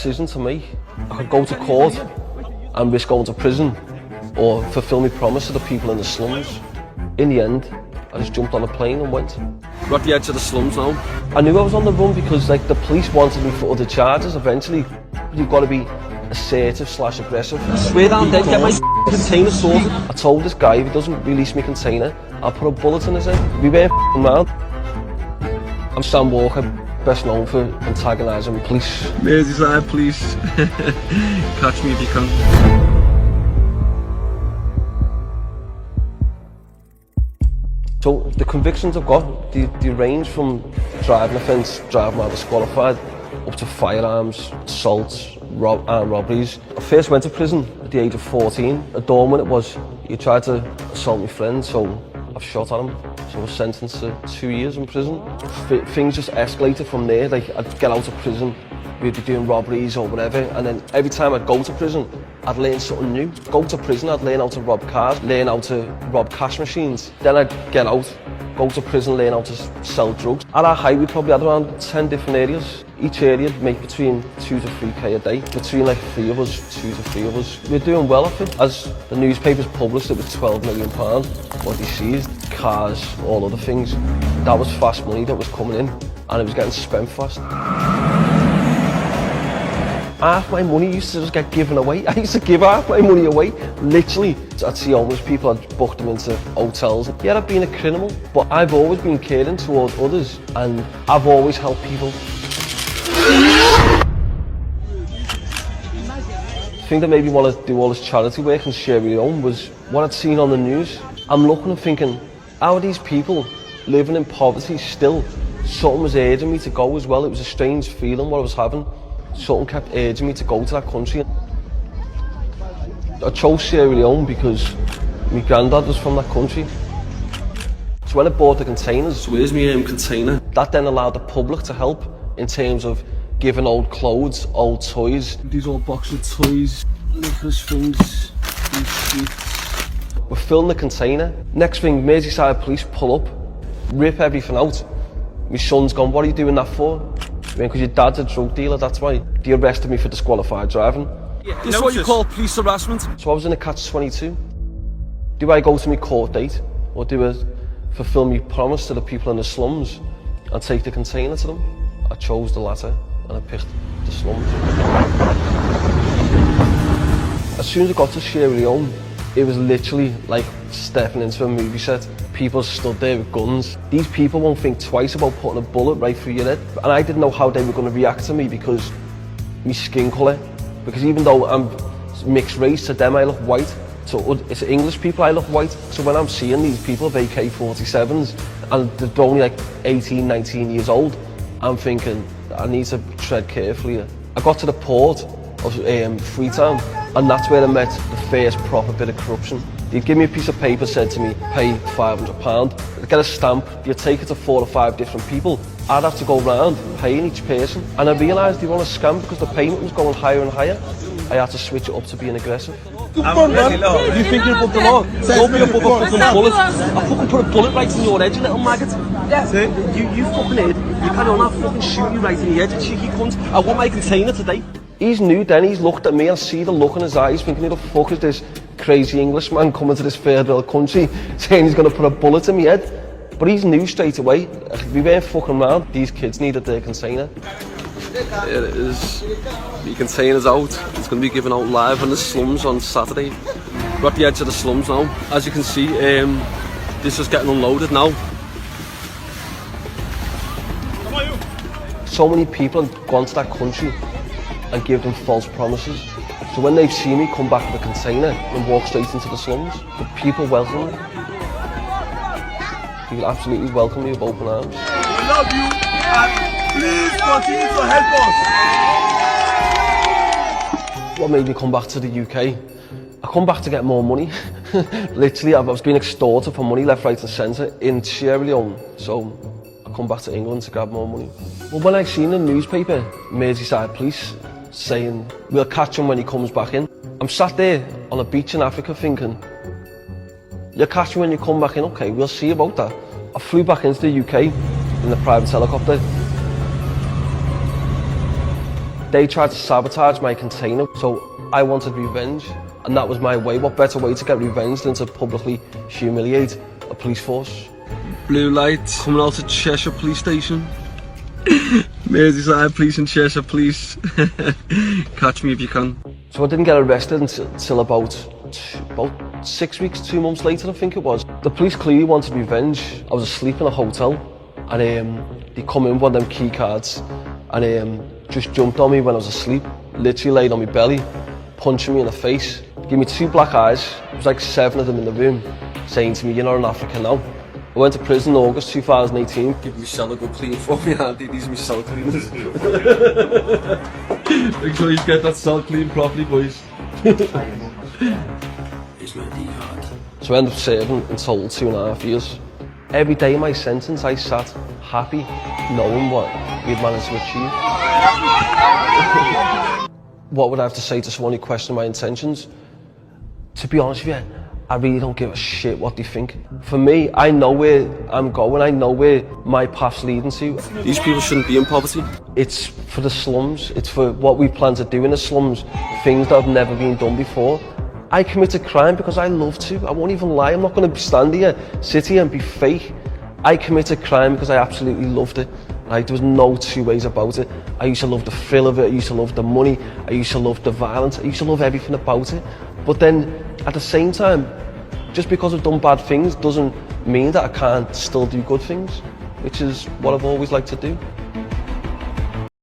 decision to make. I could go to court and risk going to prison or fulfill my promise to the people in the slums. In the end, I just jumped on a plane and went. We're at the edge of the slums now. I knew I was on the run because the police wanted me for other charges eventually. You've got to be assertive / aggressive. I swear down dead, get my container sorted. I told this guy if he doesn't release my container, I'll put a bullet in his head. We weren't around. I'm Sam Walker, best known for antagonising police. Merseyside police. Catch me if you can. So the convictions I've got, they range from driving offence, driving while disqualified, up to firearms, assaults, armed robberies. I first went to prison at the age of 14. At dawn when it was, he tried to assault my friend, so I've shot at him. So I was sentenced to 2 years in prison. Things just escalated from there. I'd get out of prison, we'd be doing robberies or whatever, and then every time I'd go to prison, I'd learn something new. Go to prison, I'd learn how to rob cars, learn how to rob cash machines. Then I'd get out, go to prison, learn how to sell drugs. At our height, we probably had around 10 different areas. Each area would make between 2 to 3k a day. Between 3 of us, 2 to 3 of us. We're doing well, I think. As the newspapers published, it was £12 million what they seized. Cars, all other things. That was fast money that was coming in, and it was getting spent fast. Half my money used to just get given away. I used to give half my money away, literally. I'd see homeless people, I'd book them into hotels. Yeah, I've been a criminal, but I've always been caring towards others, and I've always helped people. The thing that made me want to do all this charity work in Sierra Leone was what I'd seen on the news. I'm looking and thinking, how are these people living in poverty still? Something was urging me to go as well. It was a strange feeling what I was having. Something kept urging me to go to that country. I chose Sierra Leone because my granddad was from that country. So when I bought the containers, Where's my container? that then allowed the public to help in terms of giving old clothes, old toys. These old boxes of toys, licorice things, these sweets. We're filling the container. Next thing, Merseyside police pull up, rip everything out. My son's gone, what are you doing that for? Because your dad's a drug dealer, that's why. They arrested me for disqualified driving. Yeah, this is what you call police harassment. So I was in a catch-22. Do I go to my court date, or do I fulfill my promise to the people in the slums and take the container to them? I chose the latter, and I picked the slums. As soon as I got to Sierra Leone, it was literally like stepping into a movie set. People stood there with guns. These people won't think twice about putting a bullet right through your head. And I didn't know how they were going to react to me because my skin colour. Because even though I'm mixed race, to them I look white. So it's English people, I look white. So when I'm seeing these people with AK-47s and they're only 18, 19 years old, I'm thinking, I need to tread carefully. I got to the port of Freetown, and that's where I met the first proper bit of corruption. They'd give me a piece of paper, said to me, pay £500, get a stamp, you'd take it to 4 or 5 different people. I'd have to go round paying each person, and I realised they were on a scam because the payment was going higher and higher. I had to switch it up to being aggressive. You think you're above the law? Don't be above a fucking bullet. I fucking put a bullet right in your head, you little maggot. You fucking head. You can't on that fucking shoot you right in the head, you cheeky cunt. I want my container today. He's new then, he's looked at me, I see the look in his eyes, thinking, who the fuck is this crazy Englishman coming to this third world country saying he's going to put a bullet in my head? But he's new straight away. We weren't fucking around. These kids needed their container. Here it is. The container's out. It's going to be given out live in the slums on Saturday. We're at the edge of the slums now. As you can see, this is getting unloaded now. So many people have gone to that country and give them false promises. So when they've seen me come back with a container and walk straight into the slums, the people welcome me. People absolutely welcome me with open arms. We love you and please continue to help us. What made me come back to the UK? I come back to get more money. Literally, I was being extorted for money left, right and centre in Sierra Leone. So I come back to England to grab more money. Well, when I seen in the newspaper, Merseyside police saying, we'll catch him when he comes back in. I'm sat there on a beach in Africa thinking, you'll catch him when you come back in, okay, we'll see about that. I flew back into the UK in the private helicopter. They tried to sabotage my container, so I wanted revenge, and that was my way. What better way to get revenge than to publicly humiliate a police force? Blue light coming out of Cheshire Police Station. Merseyside Police and Cheshire Police. Catch me if you can. So I didn't get arrested until about 6 weeks, 2 months later, I think it was. The police clearly wanted revenge. I was asleep in a hotel, and they come in with one of them key cards, and just jumped on me when I was asleep, literally laid on my belly, punching me in the face, gave me 2 black eyes. There was like 7 of them in the room, saying to me, "You're not an African now." I went to prison in August 2018. Give me cell a good clean for me, Andy. These are my cell cleaners. Make sure you get that cell clean properly, boys. So I ended up serving in total 2.5 years. Every day of my sentence, I sat happy, knowing what we'd managed to achieve. What would I have to say to someone who questioned my intentions? To be honest with you, I really don't give a shit what they think. For me, I know where I'm going, I know where my path's leading to. These people shouldn't be in poverty. It's for the slums, it's for what we plan to do in the slums, things that have never been done before. I committed crime because I love to. I won't even lie, I'm not going to stand here, sit here and be fake. I committed crime because I absolutely loved it. Like, there was no 2 ways about it. I used to love the thrill of it, I used to love the money, I used to love the violence, I used to love everything about it. But then, at the same time, just because I've done bad things doesn't mean that I can't still do good things, which is what I've always liked to do.